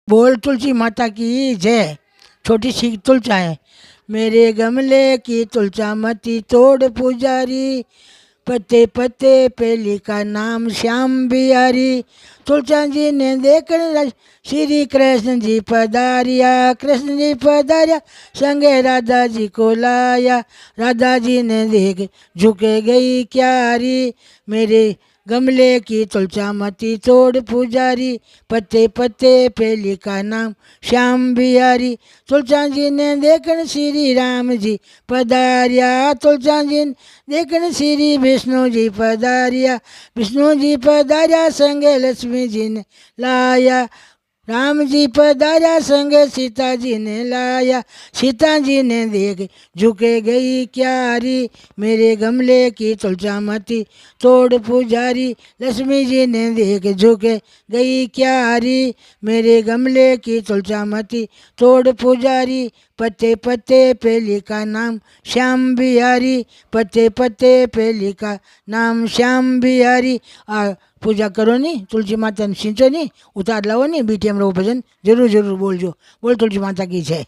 बोल तुलसी माता की जय। छोटी सी तुलसा है। मेरे गमले की तुलसा मती तोड़ पुजारी, पत्ते पत्ते पे लिखा नाम श्याम बिहारी। तुलसा जी ने देखने श्री कृष्ण जी पधारिया, कृष्ण जी पधारिया संगे राधा जी को लाया। राधा जी ने देख झुके गई क्यारी, मेरे गमले की तुलसा मती तोड़ पुजारी, पत्ते पत्ते पे लिखा नाम श्याम बिहारी। तुलसा जी ने देखन श्री राम जी पधारिया, तुलसा जी ने देखन श्री विष्णु जी पधारिया। विष्णु जी पधारिया संगे लक्ष्मी जी ने लाया, राम जी पधारा संगे सीता जी ने लाया। सीता जी ने देख झुके गई क्यारी, मेरे गमले की तुलसा मती तोड़ पुजारी। लक्ष्मी जी ने देख झुके गई क्यारी, मेरे गमले की तुलसा मती तोड़ पुजारी। पत्ते पत्ते पे लिखा नाम श्याम बिहारी, पत्ते पत्ते पे लिखा नाम श्याम बिहारी। पूजा करो नी, तुलसी माता ने सींचो नी, उतार लाओ नी, बीटीएम रो भजन जरूर जरूर बोलजो। बोल तुलसी माता की जय।